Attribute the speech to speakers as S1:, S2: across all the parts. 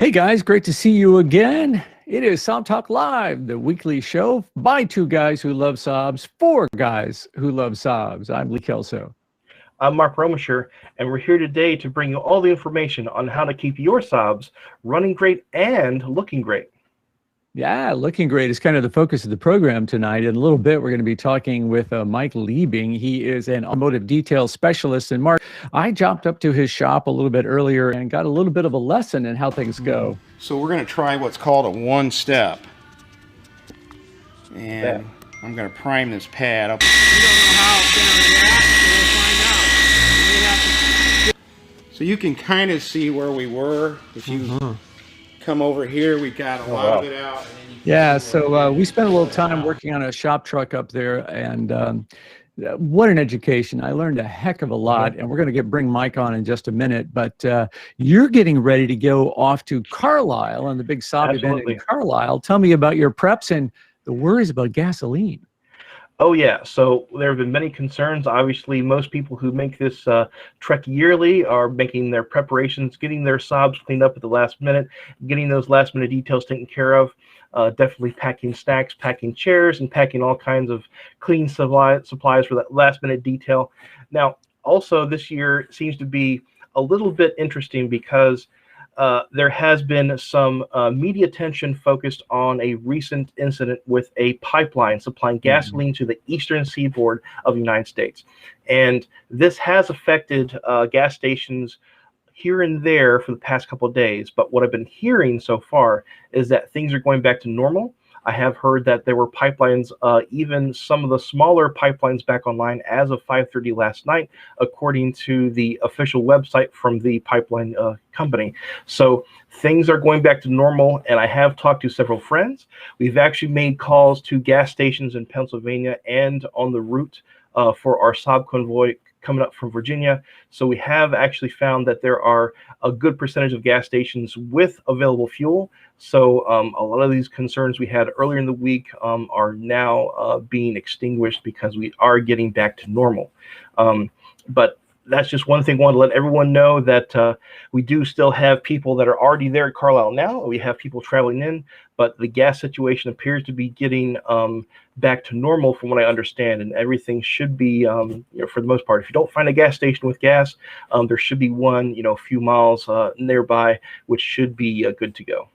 S1: Hey guys, great to see you again. It is SAAB Talk Live, the weekly show by two guys who love Saabs, four guys who love Saabs. I'm Lee Kelso.
S2: I'm Mark Romisher, and we're here today to bring you all the information on how to keep your Saabs running great and looking great.
S1: Yeah, looking great is kind of the focus of the program tonight. In a little bit, we're going to be talking with Mike Liebing. He is an automotive detail specialist. And Mark, I jumped up to his shop a little bit earlier and got a little bit of a lesson in how things go.
S3: So we're going to try what's called a one-step. And I'm going to prime this pad up.
S4: We don't know how it's going to react, so we'll find out.
S3: So you can kind of see where we were. If you come over here, we got a lot of it out.
S1: Yeah, so we spent a little time working on a shop truck up there, and what an education. I learned a heck of a lot, and we're going to bring Mike on in just a minute, but you're getting ready to go off to Carlisle and the big SAAB event in Carlisle. Tell me about your preps and the worries about gasoline.
S2: Oh yeah, so there have been many concerns. Obviously, most people who make this trek yearly are making their preparations, getting their Saabs cleaned up at the last minute, getting those last minute details taken care of, definitely packing stacks, packing chairs, and packing all kinds of cleaning supplies for that last minute detail. Now, also this year seems to be a little bit interesting because there has been some media attention focused on a recent incident with a pipeline supplying gasoline to the eastern seaboard of the United States. And this has affected gas stations here and there for the past couple of days. But what I've been hearing so far is that things are going back to normal. I have heard that there were pipelines, even some of the smaller pipelines back online as of 5:30 last night, according to the official website from the pipeline company. So things are going back to normal, and I have talked to several friends. We've actually made calls to gas stations in Pennsylvania and on the route for our SAAB convoy coming up from Virginia. So we have actually found that there are a good percentage of gas stations with available fuel. So a lot of these concerns we had earlier in the week are now being extinguished because we are getting back to normal. But that's just one thing I want to let everyone know, that we do still have people that are already there at Carlisle now. We have people traveling in, but the gas situation appears to be getting back to normal from what I understand, and everything should be, for the most part. If you don't find a gas station with gas, there should be one, a few miles nearby, which should be good to go.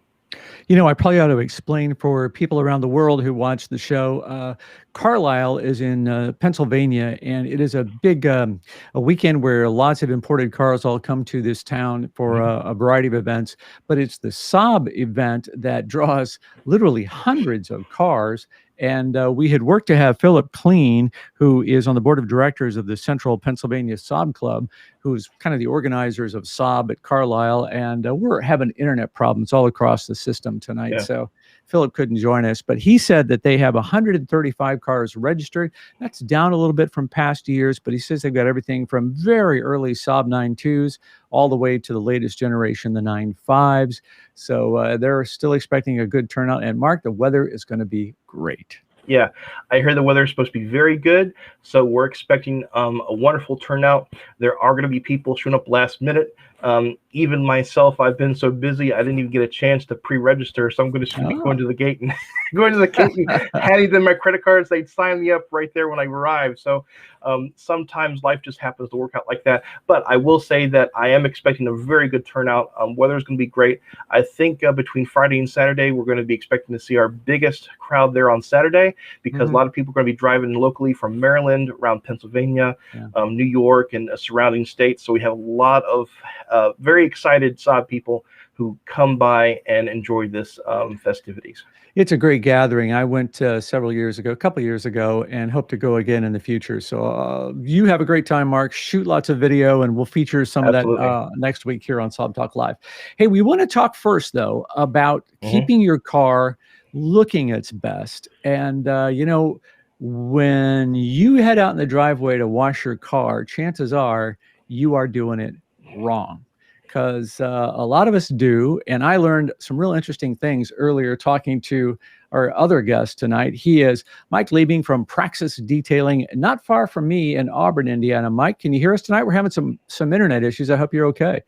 S1: I probably ought to explain for people around the world who watch the show. Carlisle is in Pennsylvania, and it is a big a weekend where lots of imported cars all come to this town for a variety of events. But it's the SAAB event that draws literally hundreds of cars. And we had worked to have Philip Clean, who is on the board of directors of the Central Pennsylvania SAAB Club, who's kind of the organizers of SAAB at Carlisle. And we're having internet problems all across the system tonight. Yeah. So Philip couldn't join us, but he said that they have 135 cars registered. That's down a little bit from past years, but he says they've got everything from very early SAAB 9.2s all the way to the latest generation, the 9.5s. So they're still expecting a good turnout. And Mark, the weather is going to be great.
S2: Yeah, I heard the weather is supposed to be very good, so we're expecting a wonderful turnout. There are going to be people showing up last minute. Even myself, I've been so busy, I didn't even get a chance to pre-register, so I'm going to be going to the gate and handing them my credit cards. They'd sign me up right there when I arrived. So sometimes life just happens to work out like that. But I will say that I am expecting a very good turnout. Weather is going to be great. I think between Friday and Saturday, we're going to be expecting to see our biggest crowd there on Saturday, because a lot of people are going to be driving locally from Maryland, around Pennsylvania, New York, and surrounding states. So we have a lot of very excited SAAB people who come by and enjoy this festivities.
S1: It's a great gathering. I went a couple of years ago, and hope to go again in the future. So you have a great time, Mark. Shoot lots of video, and we'll feature some of that next week here on SAAB Talk Live. Hey, we want to talk first, though, about keeping your car looking its best. And, when you head out in the driveway to wash your car, chances are you are doing it wrong. Because a lot of us do, and I learned some real interesting things earlier talking to our other guest tonight. He is Mike Liebing from Praxis Detailing, not far from me in Auburn, Indiana. Mike, can you hear us tonight? We're having some internet issues. I hope you're okay.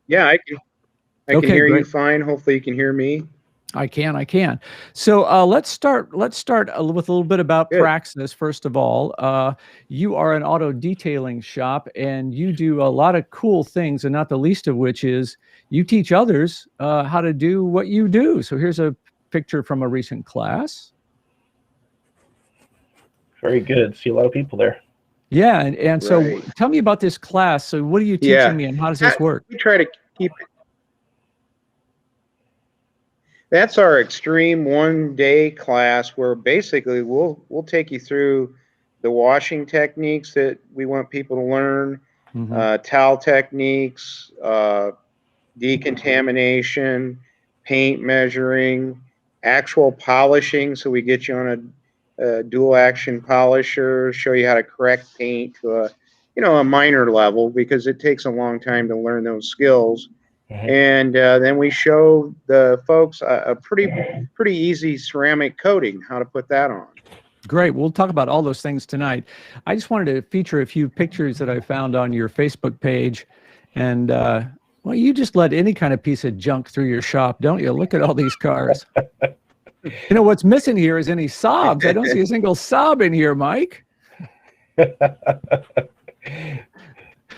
S5: Yeah, I can.
S3: I can
S1: Okay,
S3: hear you
S1: great.
S3: fine. Hopefully you can hear me.
S1: I can. So let's start with a little bit about
S3: Good.
S1: Praxis. First of all, you are an auto detailing shop, and you do a lot of cool things, and not the least of which is you teach others how to do what you do. So here's a picture from a recent class.
S2: Very good. See a lot of people there.
S1: Yeah, and so
S3: Right.
S1: tell me about this class. So what are you
S3: Yeah.
S1: teaching me, and how does this work?
S3: We try to keep it. That's our extreme 1-day class where basically we'll take you through the washing techniques that we want people to learn, towel techniques, decontamination, paint measuring, actual polishing. So we get you on a dual action polisher, show you how to correct paint to a minor level because it takes a long time to learn those skills. And then we show the folks a pretty easy ceramic coating, how to put that on.
S1: Great. We'll talk about all those things tonight. I just wanted to feature a few pictures that I found on your Facebook page. And, well, you just let any kind of piece of junk through your shop, don't you? Look at all these cars. You know, what's missing here is any SAABs. I don't see a single SAAB in here, Mike.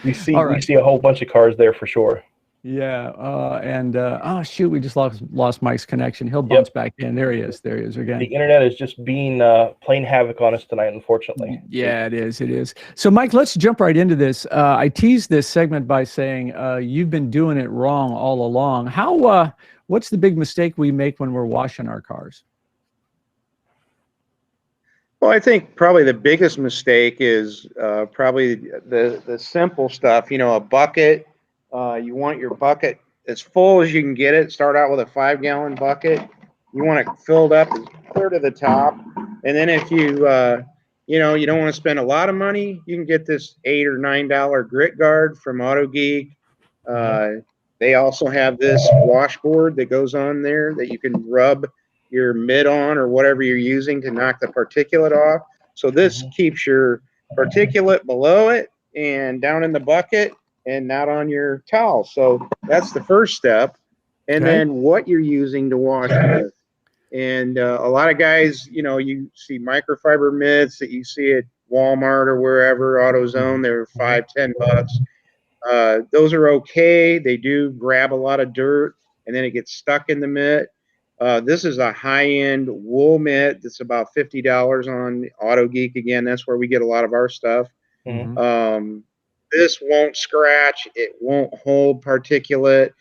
S2: We see a whole bunch of cars there for sure.
S1: Yeah, oh shoot, we just lost Mike's connection. He'll bounce back in. There he is again.
S2: The internet is just being playing havoc on us tonight, unfortunately.
S1: Yeah, it is. So Mike, let's jump right into this. I teased this segment by saying you've been doing it wrong all along. What's the big mistake we make when we're washing our cars?
S3: Well, I think probably the biggest mistake is probably the simple stuff. You know, a bucket. You want your bucket as full as you can get it. Start out with a 5-gallon bucket. You want it filled up as clear to the top. And then if you you don't want to spend a lot of money, you can get this $8 or $9 grit guard from Auto Geek. They also have this washboard that goes on there that you can rub your mitt on or whatever you're using to knock the particulate off. So this keeps your particulate below it and down in the bucket and not on your towel. So that's the first step. And then what you're using to wash with. And a lot of guys, you see microfiber mitts that you see at Walmart or wherever, AutoZone, they're $5-10. Those are okay. They do grab a lot of dirt and then it gets stuck in the mitt. This is a high-end wool mitt that's about $50 on Auto Geek. Again, that's where we get a lot of our stuff. This won't scratch. It won't hold particulate.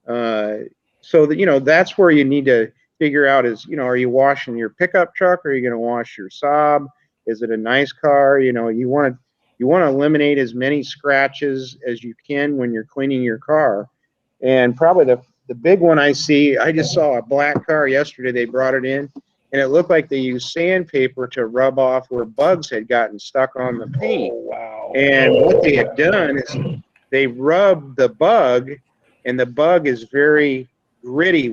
S3: So that, that's where you need to figure out is, are you washing your pickup truck or are you going to wash your SAAB? Is it a nice car? You want to eliminate as many scratches as you can when you're cleaning your car. And probably the big one I just saw a black car yesterday. They brought it in and it looked like they used sandpaper to rub off where bugs had gotten stuck on the paint.
S2: Oh, wow.
S3: And what they had done is they rubbed the bug, and the bug is very gritty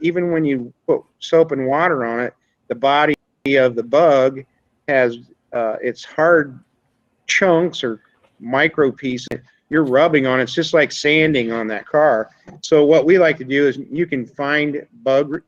S3: even when you put soap and water on it, the body of the bug has its hard chunks or micro pieces. You're rubbing on it's just like sanding on that car. So what we like to do is you can find bug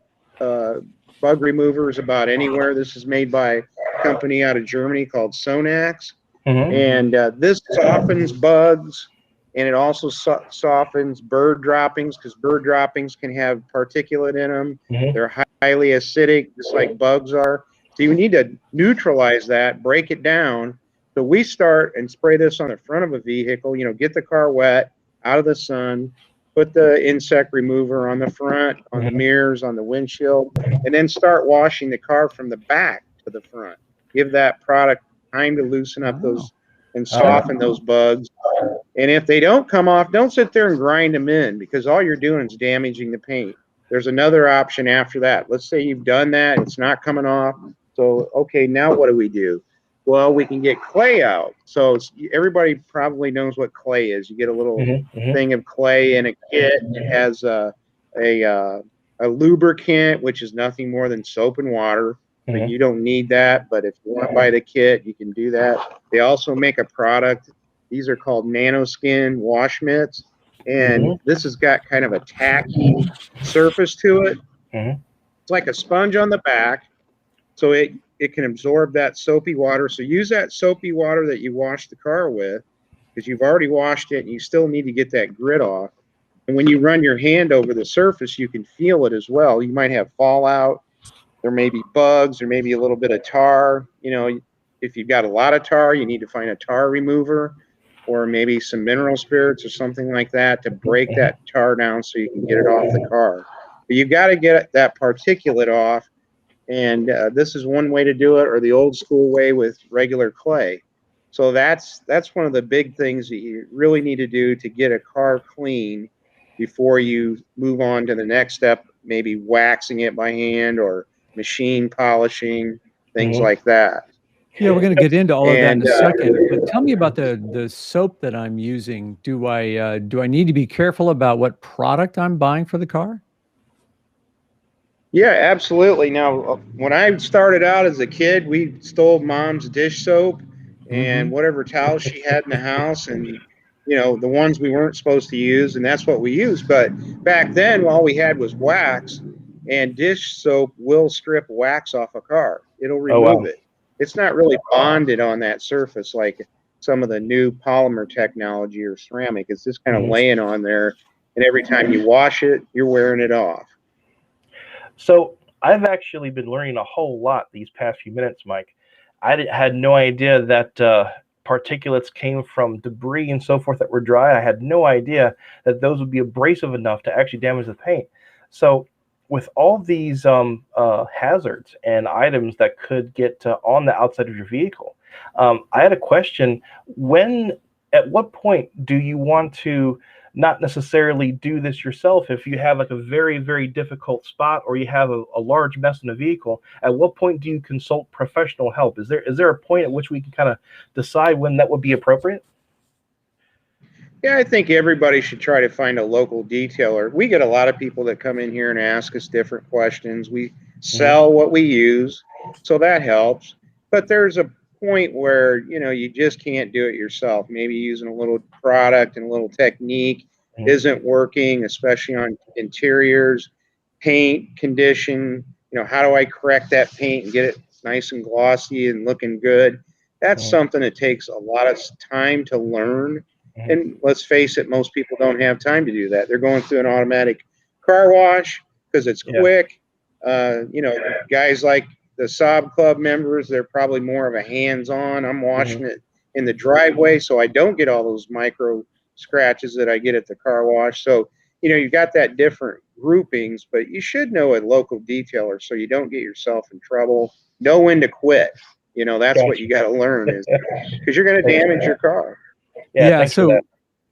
S3: removers about anywhere. This is made by a company out of Germany called Sonax. And this softens bugs, and it also softens bird droppings because bird droppings can have particulate in them. They're highly acidic, just like bugs are. So you need to neutralize that, break it down. So we start and spray this on the front of a vehicle, get the car wet, out of the sun, put the insect remover on the front, on the mirrors, on the windshield, and then start washing the car from the back to the front. Give that product time to loosen up those and soften those bugs. And if they don't come off, don't sit there and grind them in because all you're doing is damaging the paint. There's another option after that. Let's say you've done that, it's not coming off. So, okay, now what do? Well, we can get clay out. So everybody probably knows what clay is. You get a little thing of clay in a kit. It has a lubricant, which is nothing more than soap and water. But you don't need that. But if you want to buy the kit, you can do that. They also make a product. These are called nanoskin wash mitts. and this has got kind of a tacky surface to it. It's like a sponge on the back, so it can absorb that soapy water. So use that soapy water that you washed the car with, because you've already washed it and you still need to get that grit off. And when you run your hand over the surface, you can feel it as well. You might have fallout. There may be bugs. There may be a little bit of tar. You know, if you've got a lot of tar, you need to find a tar remover, or maybe some mineral spirits or something like that to break that tar down so you can get it off the car. But you've got to get that particulate off. And this is one way to do it, or the old school way with regular clay. So that's one of the big things that you really need to do to get a car clean before you move on to the next step, maybe waxing it by hand or machine polishing, things like that.
S1: Yeah, we're going to get into all of that in a second. But tell me about the soap that I'm using. Do I need to be careful about what product I'm buying for the car?
S3: Yeah, absolutely. Now, when I started out as a kid, we stole mom's dish soap and whatever towels she had in the house, and you know, the ones we weren't supposed to use, and that's what we used. But back then, all we had was wax, and dish soap will strip wax off a car. It'll remove it. It's not really bonded on that surface like some of the new polymer technology or ceramic. It's just kind of laying on there, and every time you wash it, you're wearing it off.
S2: So I've actually been learning a whole lot these past few minutes, Mike. I had no idea that particulates came from debris and so forth that were dry. I had no idea that those would be abrasive enough to actually damage the paint. So with all these hazards and items that could get on the outside of your vehicle, I had a question. At what point do you want to not necessarily do this yourself? If you have like a very, very difficult spot, or you have a large mess in the vehicle, at what point do you consult professional help? Is there a point at which we can kind of decide when that would be appropriate?
S3: Yeah, I think everybody should try to find a local detailer. We get a lot of people that come in here and ask us different questions. We sell what we use, so that helps. But there's a point where, you know, you just can't do it yourself. Maybe using a little product and a little technique isn't working, especially on interiors, paint condition. You know, how do I correct that paint and get it nice and glossy and looking good? That's something that takes a lot of time to learn. And let's face it, most people don't have time to do that. They're going through an automatic car wash because it's quick. You know, guys like the SAAB club members, they're probably more of a hands-on. I'm washing it in the driveway, so I don't get all those micro scratches that I get at the car wash. So, you know, you've got that different groupings, but you should know a local detailer so you don't get yourself in trouble. Know when to quit. You know, that's what you got to learn, is because you're going to damage your car.
S1: Yeah, so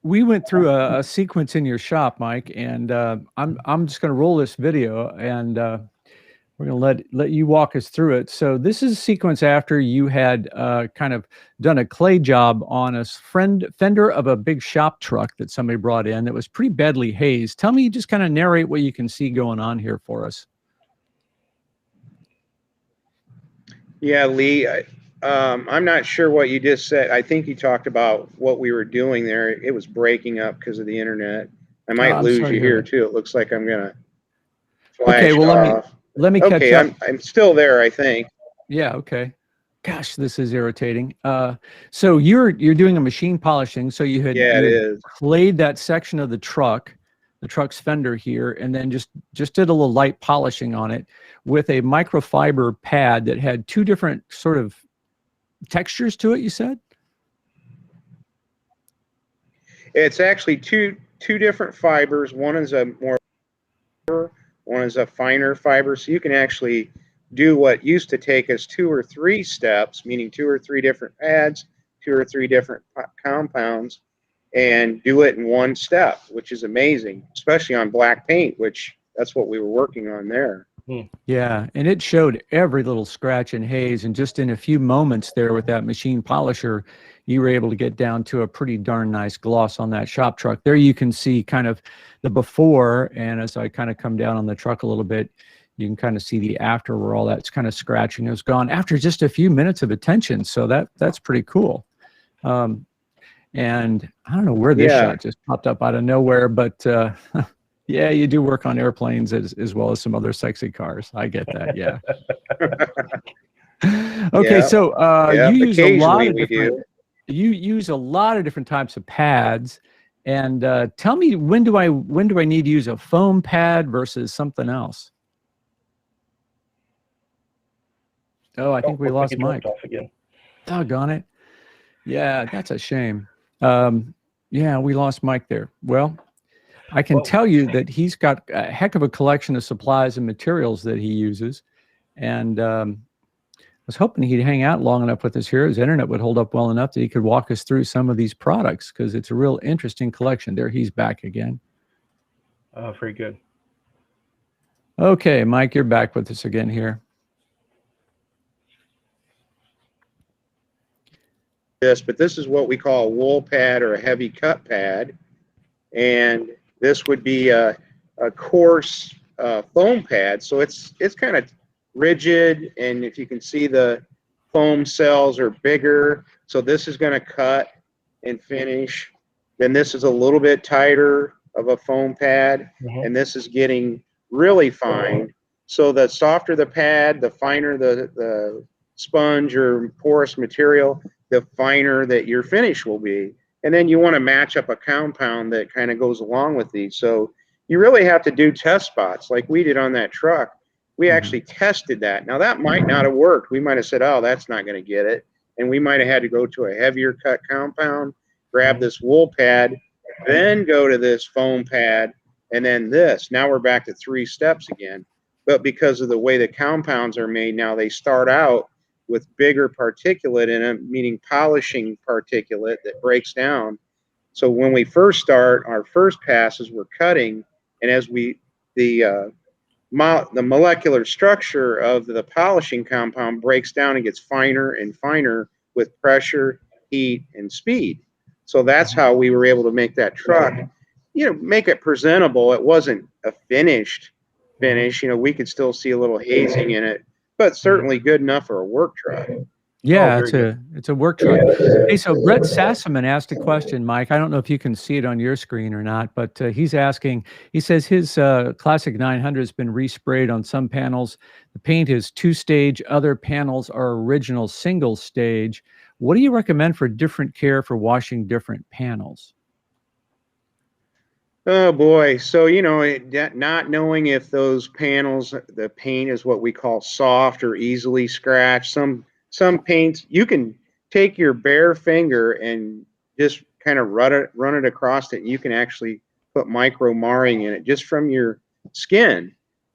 S1: we went through a sequence in your shop, Mike, and I'm just going to roll this video, and we're going to let you walk us through it. So this is a sequence after you had kind of done a clay job on a fender of a big shop truck that somebody brought in that was pretty badly hazed. Tell me, just kind of narrate what you can see going on here for us.
S3: Yeah, Lee, I'm not sure what you just said. I think you talked about what we were doing there. It was breaking up because of the internet. I might lose you here too. It looks like I'm going to flash off.
S1: Let me catch up.
S3: I'm still there, I think.
S1: Yeah, okay. Gosh, this is irritating. So you're doing a machine polishing. So you had clayed that section of the truck's fender here, and then just did a little light polishing on it with a microfiber pad that had two different sort of textures to it, you said?
S3: It's actually two different fibers. One is a more, one is a finer fiber. So you can actually do what used to take us 2 or 3 steps, meaning 2 or 3 different pads, 2 or 3 different compounds, and do it in one step, which is amazing, especially on black paint, which that's what we were working on there.
S1: Yeah, and it showed every little scratch and haze, and just in a few moments there with that machine polisher, you were able to get down to a pretty darn nice gloss on that shop truck. There you can see kind of the before, and as I kind of come down on the truck a little bit, you can kind of see the after where all that's kind of scratching is gone after just a few minutes of attention. So that's pretty cool. And I don't know where this
S3: Yeah.
S1: shot just popped up out of nowhere, but yeah, you do work on airplanes as well as some other sexy cars. I get that. Yeah. Okay,
S3: Yeah.
S1: so
S3: Yeah.
S1: you use a lot
S3: Occasionally
S1: of
S3: we
S1: different
S3: do.
S1: you use a lot of different types of pads, and tell me, when do I need to use a foam pad versus something else? Oh, I think we
S2: Looks like
S1: lost
S2: it dropped
S1: Mike.
S2: off again.
S1: Doggone it. Yeah, that's a shame. Yeah, we lost Mike there. Well, I can tell you that he's got a heck of a collection of supplies and materials that he uses, and I was hoping he'd hang out long enough with us here. His internet would hold up well enough that he could walk us through some of these products, because it's a real interesting collection. There, he's back again.
S2: Very good.
S1: Okay, Mike, you're back with us again here.
S3: But this is what we call a wool pad or a heavy cut pad. And this would be a coarse foam pad. So it's kind of rigid. And if you can see, the foam cells are bigger. So this is going to cut and finish. Then this is a little bit tighter of a foam pad. And this is getting really fine. So the softer the pad, the finer the sponge or porous material, the finer that your finish will be. And then you want to match up a compound that kind of goes along with these. So you really have to do test spots like we did on that truck. We actually tested that. Now that might not have worked. We might have said, oh, that's not going to get it. And we might have had to go to a heavier cut compound, grab this wool pad, then go to this foam pad, and then this. Now we're back to 3 steps again. But because of the way the compounds are made now, they start out with bigger particulate in them, meaning polishing particulate that breaks down. So when we first start, our first passes we're cutting, and as the molecular structure of the polishing compound breaks down and gets finer and finer with pressure, heat, and speed. So that's how we were able to make that truck, make it presentable. It wasn't a finished finish. We could still see a little hazing in it, but certainly good enough for a work truck.
S1: Yeah, it's a work truck. Hey, so Brett Sassaman asked a question, Mike. I don't know if you can see it on your screen or not, but he's asking, he says his Classic 900 has been resprayed on some panels. The paint is 2-stage, other panels are original single stage. What do you recommend for different care for washing different panels?
S3: Oh boy. So, not knowing if those panels, the paint is what we call soft or easily scratched. Some paints, you can take your bare finger and just kind of run it across it. And you can actually put micro marring in it just from your skin.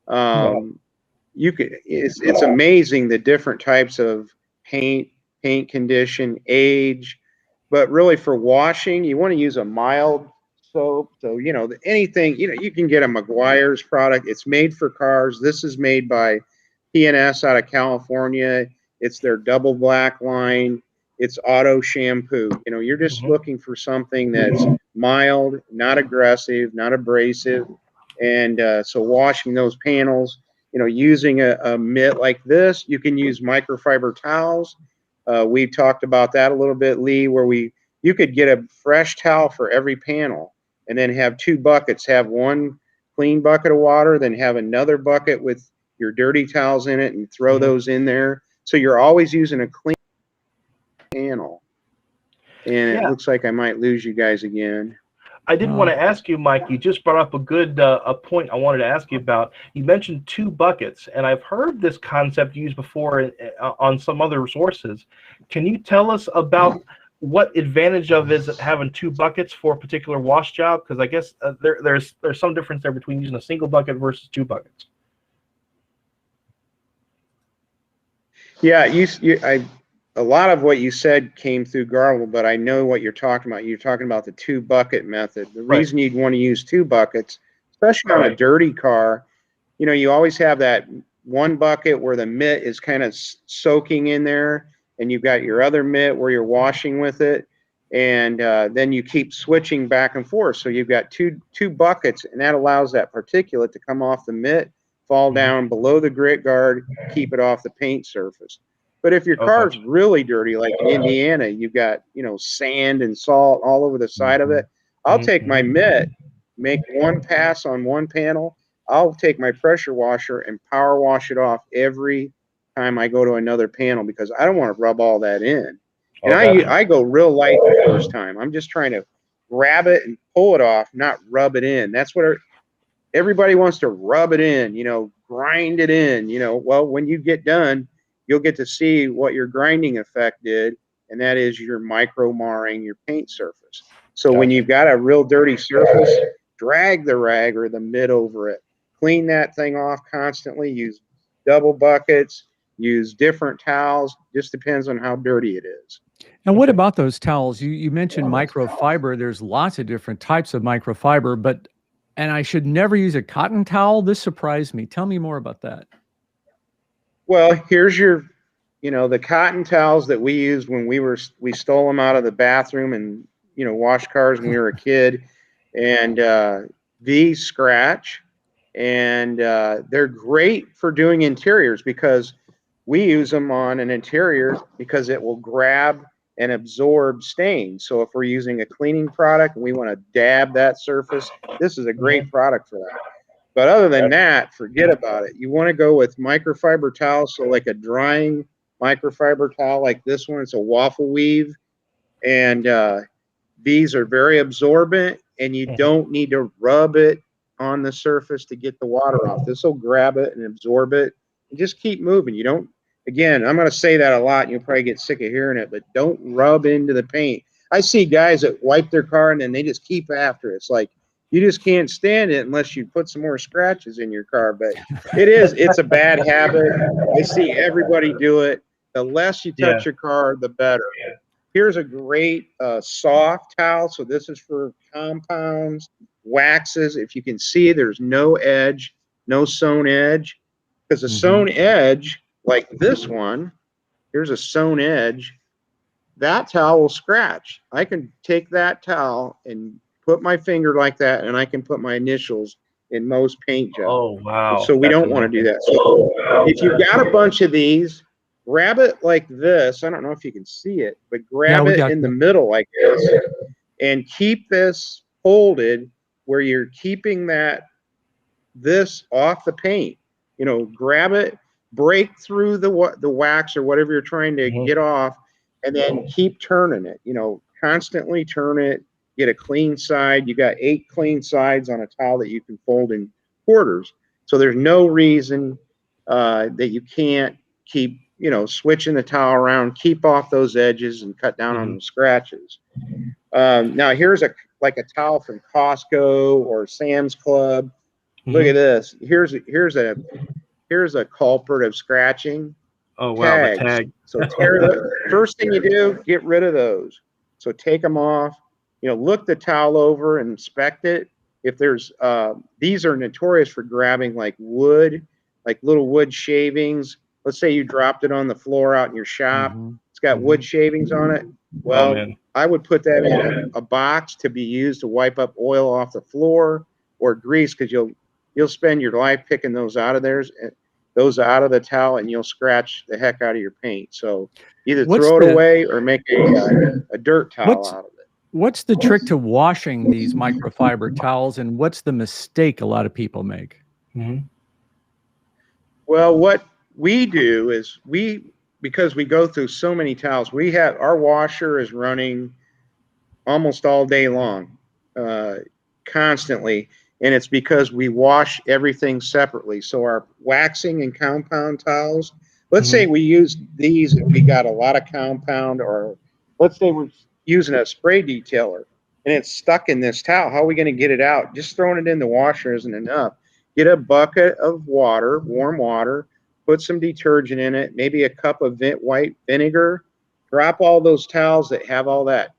S3: It's amazing the different types of paint condition, age, but really for washing, you want to use a mild soap. So, anything, you can get a McGuire's product. It's made for cars. This is made by P&S out of California. It's their double black line. It's auto shampoo. You're just looking for something that's mild, not aggressive, not abrasive. And so washing those panels, using a mitt like this, you can use microfiber towels. We've talked about that a little bit, Lee, where you could get a fresh towel for every panel and then have 2 buckets, have one clean bucket of water, then have another bucket with your dirty towels in it and throw those in there. So you're always using a clean panel. And it looks like I might lose you guys again.
S2: I did want to ask you, Mike, you just brought up a good a point I wanted to ask you about. You mentioned 2 buckets, and I've heard this concept used before on some other sources. Can you tell us about what advantage of is having 2 buckets for a particular wash job? Because I guess there's some difference there between using a single bucket versus 2 buckets.
S3: Yeah, a lot of what you said came through garble, but I know what you're talking about. You're talking about the 2 bucket method. The reason you'd want to use 2 buckets, especially on a dirty car, you always have that one bucket where the mitt is kind of soaking in there, and you've got your other mitt where you're washing with it, and then you keep switching back and forth. So you've got two buckets, and that allows that particulate to come off the mitt, fall down below the grit guard, keep it off the paint surface. But if your
S2: Okay.
S3: car's really dirty, like in Indiana, you've got, sand and salt all over the side of it, I'll take my mitt, make one pass on one panel. I'll take my pressure washer and power wash it off every time I go to another panel because I don't want to rub all that in. And I go real light the first time. I'm just trying to grab it and pull it off, not rub it in. That's what everybody wants to rub it in, grind it in, Well, when you get done, you'll get to see what your grinding effect did, and that is your micro marring your paint surface. So when you've got a real dirty surface, drag the rag or the mitt over it. Clean that thing off constantly. Use double buckets. Use different towels. Just depends on how dirty it is.
S1: And what about those towels? You mentioned microfiber. There's lots of different types of microfiber, and I should never use a cotton towel. This surprised me. Tell me more about that.
S3: Well, here's your, the cotton towels that we used when we stole them out of the bathroom and, washed cars when we were a kid. And these scratch, and they're great for doing interiors because we use them on an interior because it will grab and absorb stains. So if we're using a cleaning product and we want to dab that surface, this is a great product for that. But other than that, forget about it. You want to go with microfiber towels, so like a drying microfiber towel like this one. It's a waffle weave, and these are very absorbent, and you don't need to rub it on the surface to get the water off. This will grab it and absorb it, and just keep moving. You don't, again, I'm going to say that a lot, and you'll probably get sick of hearing it, but don't rub into the paint. I see guys that wipe their car, and then they just keep after it. It's like, you just can't stand it unless you put some more scratches in your car. But it's a bad habit. I see everybody do it. The less you touch your car, the better. Here's a great soft towel. So this is for compounds, waxes. If you can see, there's no edge, no sewn edge. Because a sewn edge, like this one, here's a sewn edge, that towel will scratch. I can take that towel and put my finger like that, and I can put my initials in most paint jobs.
S2: Oh, wow.
S3: So we don't want to do that. So if you've got a bunch of these, grab it like this. I don't know if you can see it, but grab it in the middle like this, and keep this folded where you're keeping this off the paint. Grab it, break through the wax or whatever you're trying to get off, and then keep turning it. Constantly turn it. Get a clean side. You got 8 clean sides on a towel that you can fold in quarters. So there's no reason that you can't keep, switching the towel around, keep off those edges and cut down on the scratches. Now here's a towel from Costco or Sam's Club. Look at this. Here's a culprit of scratching.
S2: Oh, wow,
S3: tags.
S2: the tag.
S3: So first thing you do, get rid of those. So take them off. Look the towel over and inspect it. If there's, these are notorious for grabbing like wood, like little wood shavings. Let's say you dropped it on the floor out in your shop. It's got wood shavings on it. Well, I would put that in a box to be used to wipe up oil off the floor or grease, because you'll spend your life picking those out of the towel, and you'll scratch the heck out of your paint. So either throw it away or make a dirt towel out of it.
S1: What's the trick to washing these microfiber towels, and what's the mistake a lot of people make?
S3: Well, what we do is because we go through so many towels, our washer is running almost all day long, constantly. And it's because we wash everything separately. So our waxing and compound towels, let's say we use these and we got a lot of compound, or let's say we're using a spray detailer and it's stuck in this towel. How are we going to get it out? Just throwing it in the washer isn't enough. Get a bucket of water, warm water, put some detergent in it, maybe a cup of white vinegar, drop all those towels that have all that,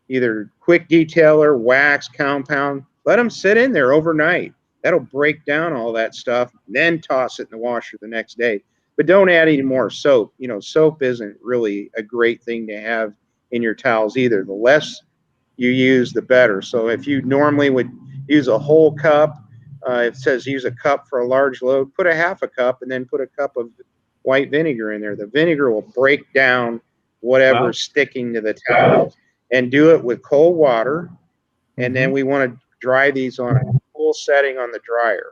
S3: either quick detailer, wax, compound, let them sit in there overnight. That'll break down all that stuff, then toss it in the washer the next day. But don't add any more soap. Soap isn't really a great thing to have in your towels either. The less you use, the better. So if you normally would use a whole cup, it says use a cup for a large load, put a half a cup and then put a cup of white vinegar in there. The vinegar will break down whatever's
S2: Wow.
S3: sticking to the towels, and do it with cold water. And then we want to dry these on a full setting on the dryer.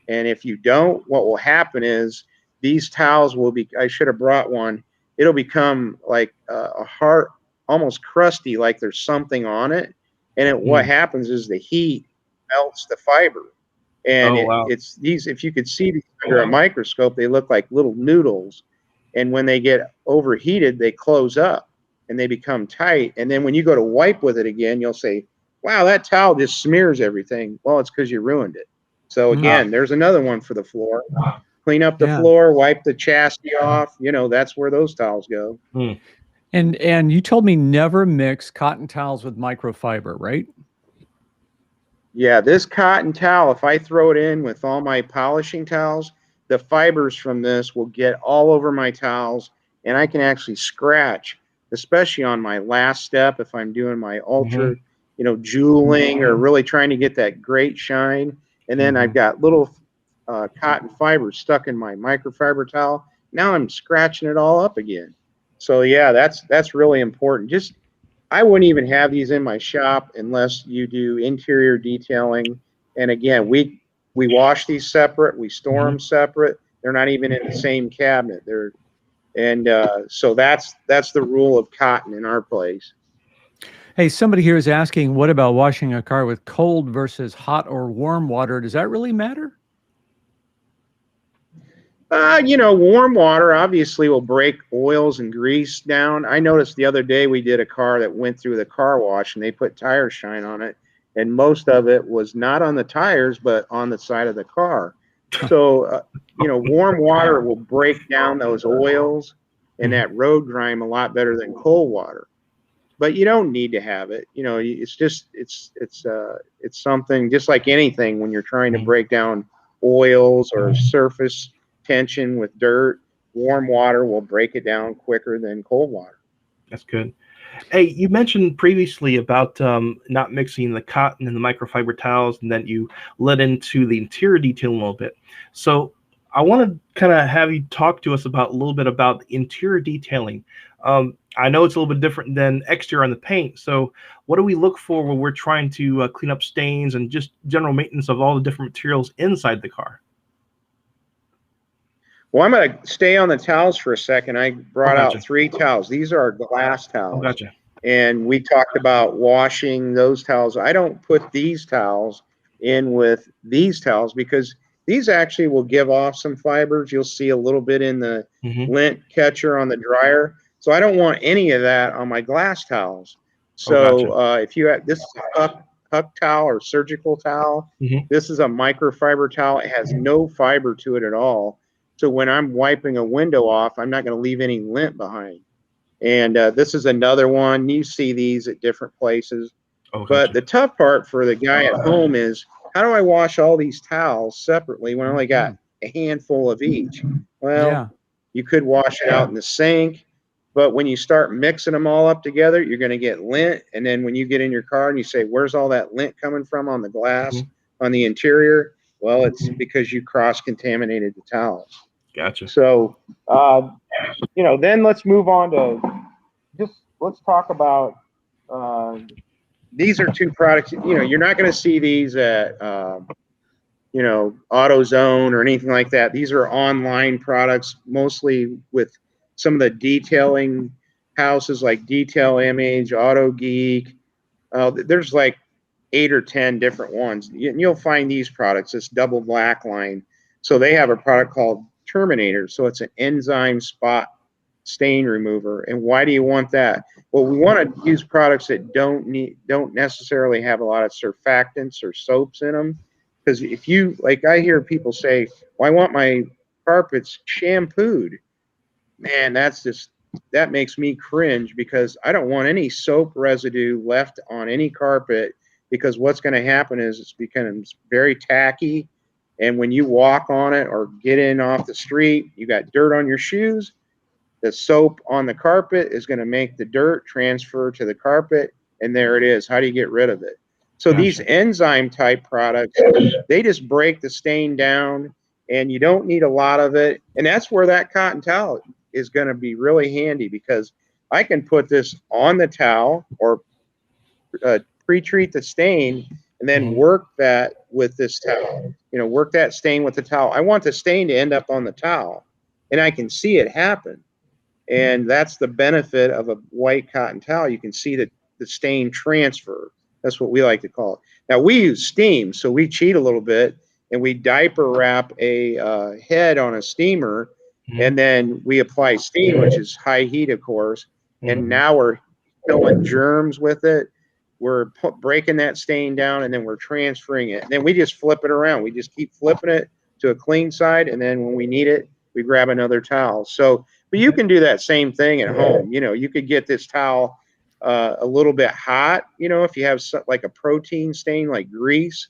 S3: And if you don't, what will happen is these towels will be, I should have brought one, it'll become like a hard, almost crusty, like there's something on it. And what happens is the heat melts the fiber. And
S2: Oh, wow.
S3: it's these, if you could see these under a microscope, they look like little noodles. And when they get overheated, they close up and they become tight. And then when you go to wipe with it again, you'll say, wow, that towel just smears everything. Well, it's because you ruined it. So again, there's another one for the floor. Clean up the floor, wipe the chassis off. You know, that's where those towels go.
S1: And you told me never mix cotton towels with microfiber, right?
S3: Yeah, this cotton towel, if I throw it in with all my polishing towels, the fibers from this will get all over my towels, and I can actually scratch, especially on my last step if I'm doing my ultra, you know, jeweling or really trying to get that great shine. And then I've got little cotton fibers stuck in my microfiber towel. Now I'm scratching it all up again. So yeah, that's really important. Just I wouldn't even have these in my shop unless you do interior detailing. And again, we wash these separate, we store them separate. They're not even in the same cabinet. So that's the rule of cotton in our place.
S1: Hey, somebody here is asking, what about washing a car with cold versus hot or warm water? Does that really matter?
S3: You know, warm water obviously will break oils and grease down. I noticed the other day we did a car that went through the car wash and they put tire shine on it. And most of it was not on the tires, but on the side of the car. So, you know, warm water will break down those oils and that road grime a lot better than cold water. But you don't need to have it. You know, it's just, it's something just like anything when you're trying to break down oils or surface tension with dirt. Warm water will break it down quicker than cold water.
S2: That's good. Hey, you mentioned previously about not mixing the cotton and the microfiber towels, and then you led into the interior detail a little bit. So I want to kind of have you talk to us about a little bit about the interior detailing. I know it's a little bit different than exterior on the paint. So what do we look for when we're trying to clean up stains and just general maintenance of all the different materials inside the car?
S3: Well, I'm going to stay on the towels for a second. I brought out 3 towels. These are glass towels.
S2: Gotcha.
S3: And we talked about washing those towels. I don't put these towels in with these towels because these actually will give off some fibers. You'll see a little bit in the lint catcher on the dryer. So I don't want any of that on my glass towels. So if you have, this is a huck towel or surgical towel. This is a microfiber towel. It has no fiber to it at all. So when I'm wiping a window off, I'm not going to leave any lint behind. And this is another one. You see these at different places. But the tough part for the guy at home is, how do I wash all these towels separately when I only got a handful of each? Well, you could wash it out in the sink. But when you start mixing them all up together, you're going to get lint. And then when you get in your car and you say, where's all that lint coming from on the glass, on the interior? Well, it's because you cross-contaminated the towels.
S2: Gotcha.
S3: So, you know, then let's move on to let's talk about, these are 2 products, you know, you're not going to see these at, you know, AutoZone or anything like that. These are online products, mostly with some of the detailing houses like Detail Image, Auto Geek. There's like 8 or 10 different ones. You'll find these products, this double black line. So they have a product called Terminator. So it's an enzyme spot stain remover. And why do you want that? Well, we want to use products that don't necessarily have a lot of surfactants or soaps in them. Because if you, like I hear people say, well, I want my carpets shampooed. Man, that makes me cringe, because I don't want any soap residue left on any carpet, because what's going to happen is it's becomes very tacky. And when you walk on it or get in off the street, you got dirt on your shoes. The soap on the carpet is going to make the dirt transfer to the carpet, and there it is. How do you get rid of it? So these enzyme type products, they just break the stain down, and you don't need a lot of it. And that's where that cotton towel is going to be really handy, because I can put this on the towel or pre-treat the stain and then work that with this towel. Work that stain with the towel. I want the stain to end up on the towel, and I can see it happen. And that's the benefit of a white cotton towel. You can see the stain transfer. That's what we like to call it. Now, we use steam, so we cheat a little bit, and we diaper wrap a head on a steamer, and then we apply steam, which is high heat, of course. And now we're killing germs with it. We're breaking that stain down, and then we're transferring it. And then we just flip it around. We just keep flipping it to a clean side, and then when we need it, we grab another towel. So, but you can do that same thing at home. You could get this towel a little bit hot. If you have like a protein stain, like grease,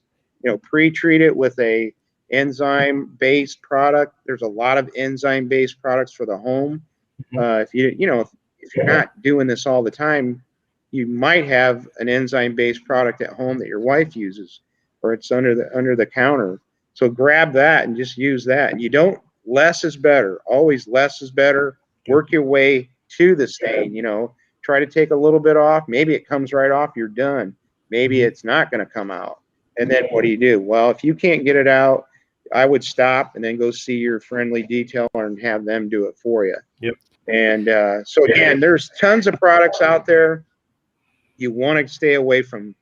S3: pre-treat it with a enzyme-based product. There's a lot of enzyme-based products for the home. If you're not doing this all the time, you might have an enzyme-based product at home that your wife uses, or it's under the counter. So grab that and just use that. And less is better. Always less is better. Work your way to the stain. Try to take a little bit off. Maybe it comes right off. You're done. Maybe it's not going to come out. And then what do? Well, if you can't get it out, I would stop and then go see your friendly detailer and have them do it for you.
S2: Yep.
S3: And so again, there's tons of products out there. You want to stay away from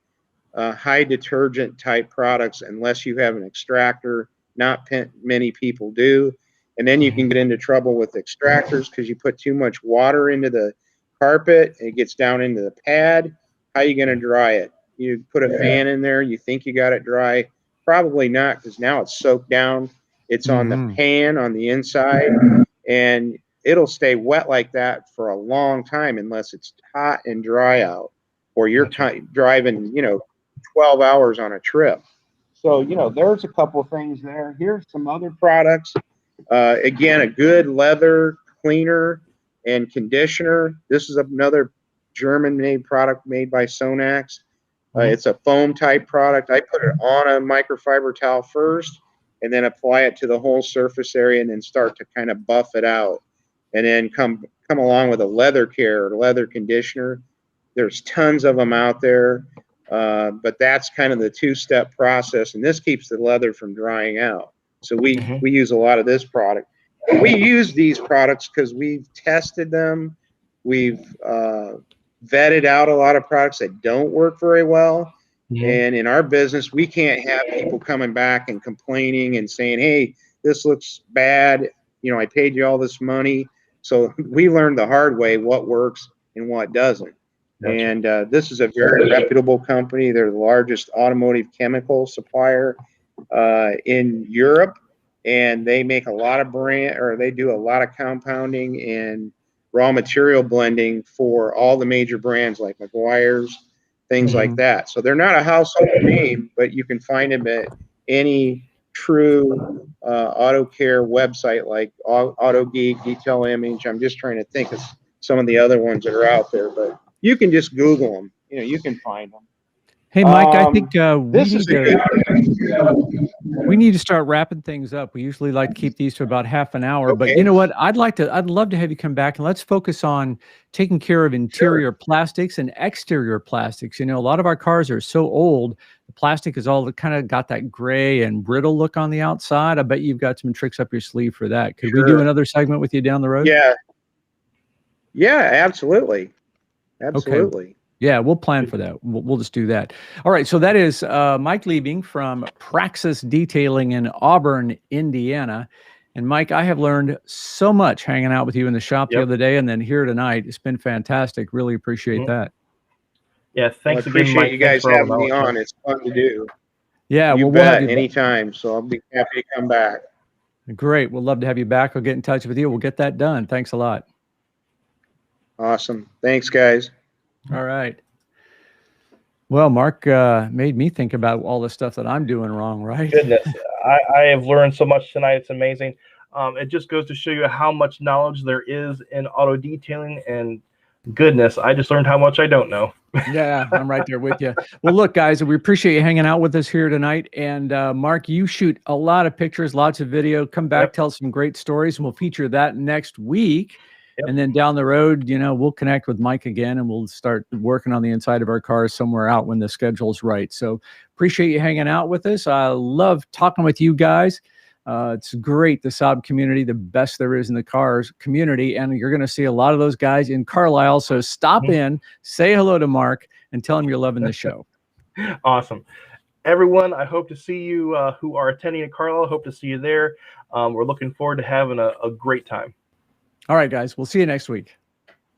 S3: high detergent type products unless you have an extractor. Not many people do. And then you can get into trouble with extractors because you put too much water into the carpet, it gets down into the pad. How are you going to dry it? You put a fan in there, you think you got it dry. Probably not, because now it's soaked down. It's on the pan on the inside, and it'll stay wet like that for a long time unless it's hot and dry out, or you're driving 12 hours on a trip. So there's a couple things there. Here's some other products. Again, a good leather cleaner and conditioner. This is another German-made product made by Sonax. It's a foam type product. I put it on a microfiber towel first, and then apply it to the whole surface area, and then start to kind of buff it out, and then come along with a leather care or leather conditioner. There's tons of them out there, but that's kind of the two-step process, and this keeps the leather from drying out. So we use a lot of this product. We use these products because we've tested them. We've vetted out a lot of products that don't work very well. And in our business, we can't have people coming back and complaining and saying, hey, this looks bad. I paid you all this money. So we learned the hard way what works and what doesn't. Gotcha. And this is a very reputable company. They're the largest automotive chemical supplier in Europe. And they make a lot of they do a lot of compounding and raw material blending for all the major brands like McGuire's, things like that. So they're not a household name, but you can find them at any true auto care website like Auto Geek, Detail Image. I'm just trying to think of some of the other ones that are out there, but you can just Google them. You can find them.
S1: Hey, Mike, I think we need to start wrapping things up. We usually like to keep these to about half an hour, but you know what? I'd love to have you come back and let's focus on taking care of interior plastics and exterior plastics. A lot of our cars are so old, the plastic is all kind of got that gray and brittle look on the outside. I bet you've got some tricks up your sleeve for that. Could we do another segment with you down the road?
S3: Yeah, absolutely. Absolutely.
S1: Okay. Yeah, we'll plan for that. We'll just do that. All right. So that is Mike Liebing from Praxis Detailing in Auburn, Indiana. And Mike, I have learned so much hanging out with you in the shop the other day and then here tonight. It's been fantastic. Really appreciate that.
S2: Yeah, thanks
S3: again, Mike. You guys having me on. It's fun to do.
S1: Yeah,
S3: we'll bet anytime. So I'll be happy to come back.
S1: Great. We'll love to have you back. I'll get in touch with you. We'll get that done. Thanks a lot.
S3: Awesome. Thanks, guys.
S1: All right. Well, Mark made me think about all the stuff that I'm doing wrong, right?
S2: Goodness, I have learned so much tonight. It's amazing. It just goes to show you how much knowledge there is in auto detailing and Goodness, I just learned how much I don't know.
S1: Yeah, I'm right there with you. Well, look, guys, we appreciate you hanging out with us here tonight. And Mark, you shoot a lot of pictures, lots of video. Come back,
S2: Yep.
S1: tell some great stories, and we'll feature that next week.
S2: Yep.
S1: And then down the road, we'll connect with Mike again, and we'll start working on the inside of our cars somewhere out when the schedule's right. So appreciate you hanging out with us. I love talking with you guys. It's great, the SAAB community, the best there is in the cars community. And you're going to see a lot of those guys in Carlisle. So stop in, say hello to Mark, and tell him you're loving the show.
S2: Awesome. Everyone, I hope to see you who are attending at Carlisle. Hope to see you there. We're looking forward to having a great time.
S1: All right, guys. We'll see you next week.